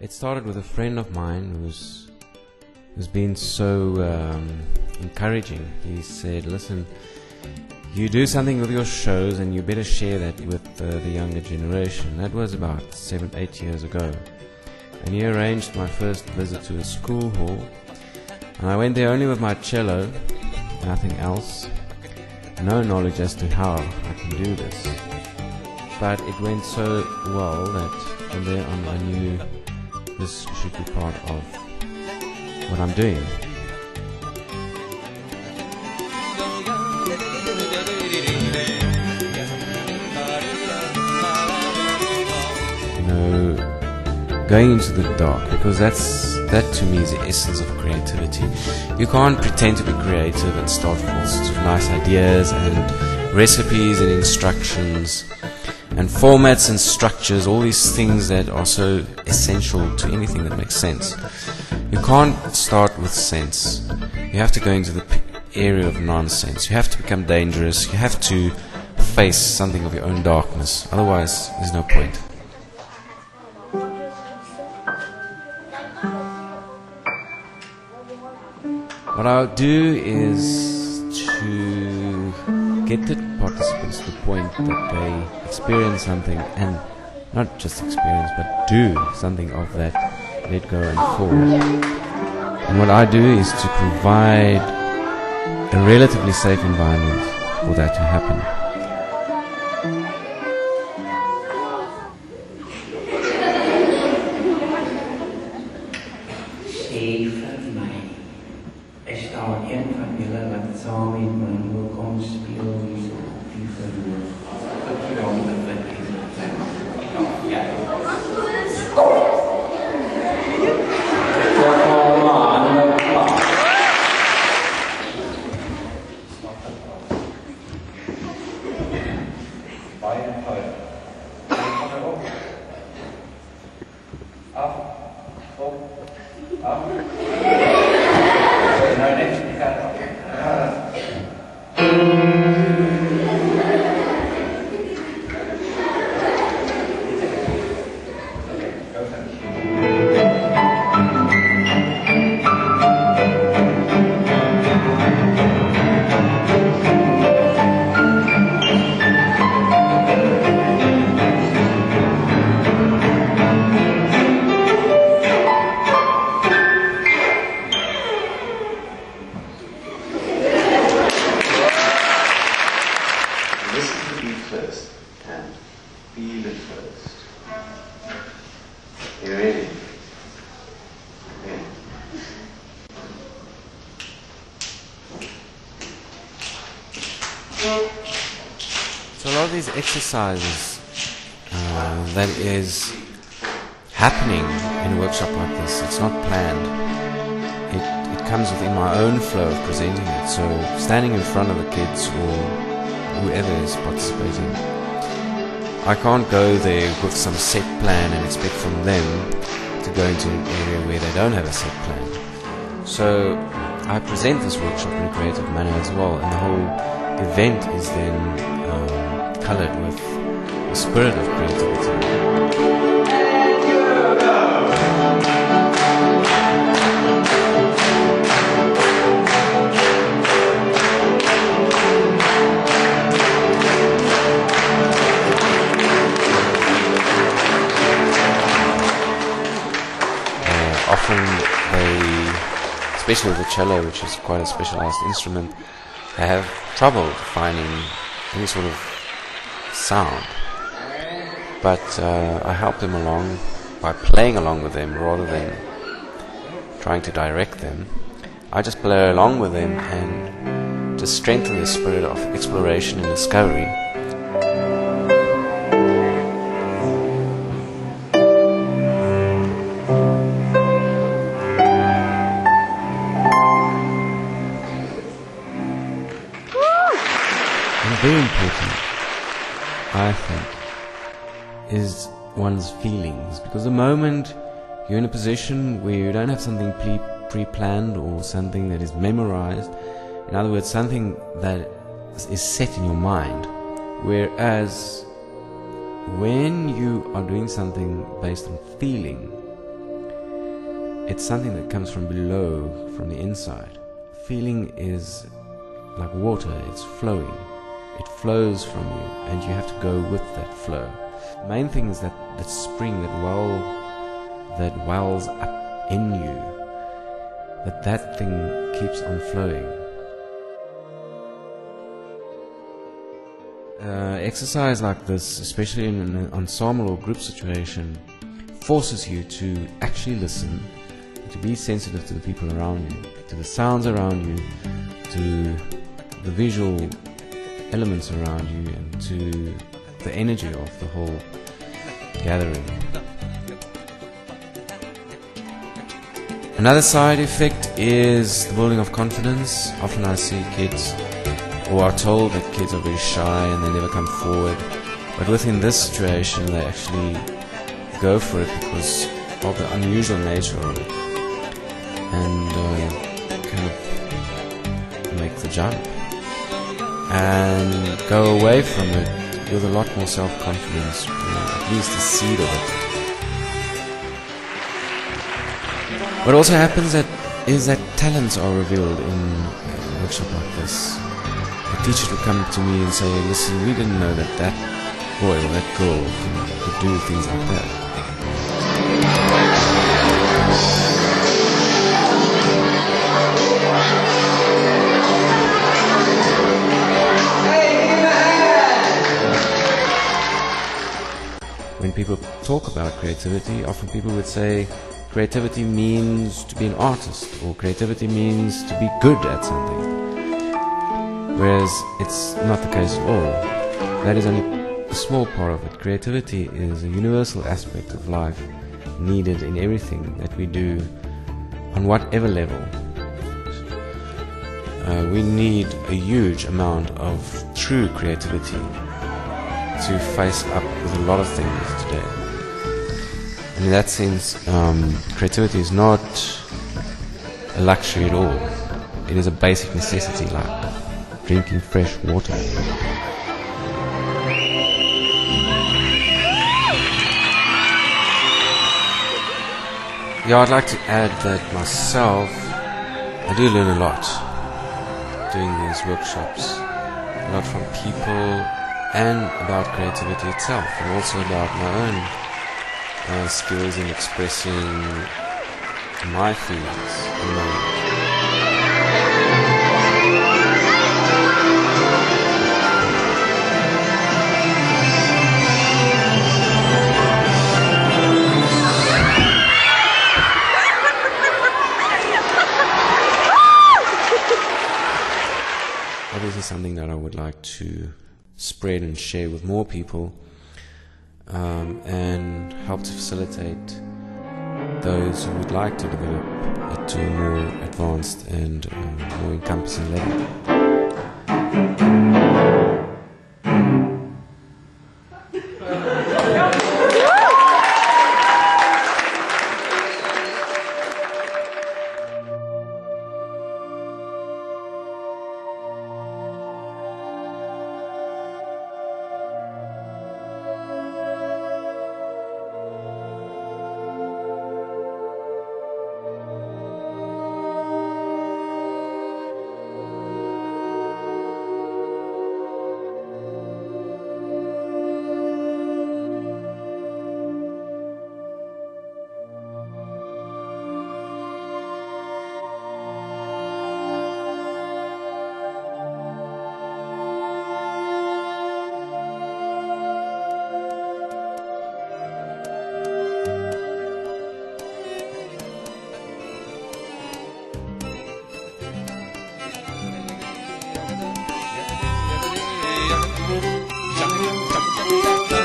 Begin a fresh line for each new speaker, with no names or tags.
It started with a friend of mine who's been so encouraging. He said, listen, you do something with your shows and you better share that with the younger generation. That was about 7-8 years ago. And he arranged my first visit to a school hall. And I went there only with my cello, nothing else. No knowledge as to how I can do this. But it went so well that from there on I knew this should be part of what I'm doing. Going into the dark, because that to me is the essence of creativity. You can't pretend to be creative and start with all sorts of nice ideas and recipes and instructions and formats and structures, all these things that are so essential to anything that makes sense. You can't start with sense. You have to go into the area of nonsense. You have to become dangerous. You have to face something of your own darkness. Otherwise, there's no point. What I'll do is to get the participants to the point that they experience something, and not just experience, but do something of that let go and fall. And what I do is to provide a relatively safe environment for that to happen. So a lot of these exercises that is happening in a workshop like this, it's not planned. It comes within my own flow of presenting it. So standing in front of the kids or whoever is participating, I can't go there with some set plan and expect from them to go into an area where they don't have a set plan. So I present this workshop in a creative manner as well, and the whole event is then colored with the spirit of creativity. Often they, especially with the cello, which is quite a specialized instrument, they have trouble finding any sort of sound. But I help them along by playing along with them rather than trying to direct them. I just play along with them and just strengthen the spirit of exploration and discovery. Very important, I think, is one's feelings, because the moment you're in a position where you don't have something pre-planned or something that is memorized, in other words, something that is set in your mind, whereas when you are doing something based on feeling, it's something that comes from below, from the inside. Feeling is like water, it's flowing. It flows from you, and you have to go with that flow. The main thing is that spring, that wells up in you, that thing keeps on flowing. Exercise like this, especially in an ensemble or group situation, forces you to actually listen, to be sensitive to the people around you, to the sounds around you, to the visual elements around you, and to the energy of the whole gathering. Another side effect is the building of confidence. Often I see kids, or are told that kids are very shy and they never come forward, but within this situation they actually go for it because of the unusual nature of it, and kind of make the jump and go away from it with a lot more self-confidence, at least the seed of it. What also happens is that talents are revealed in a workshop like this. The teachers will come to me and say, listen, we didn't know that boy or that girl could do things like that. When people talk about creativity, often people would say creativity means to be an artist, or creativity means to be good at something. Whereas it's not the case at all. That is only a small part of it. Creativity is a universal aspect of life, needed in everything that we do, on whatever level. We need a huge amount of true creativity to face up with a lot of things today. And in that sense, creativity is not a luxury at all. It is a basic necessity, like drinking fresh water. Yeah, I'd like to add that myself, I do learn a lot doing these workshops. A lot from people and about creativity itself, and also about my own skills in expressing my feelings and knowledge. Obviously something that I would like to spread and share with more people, and help to facilitate those who would like to develop it to a more advanced and more encompassing level.
Jump, jump, jump, jump.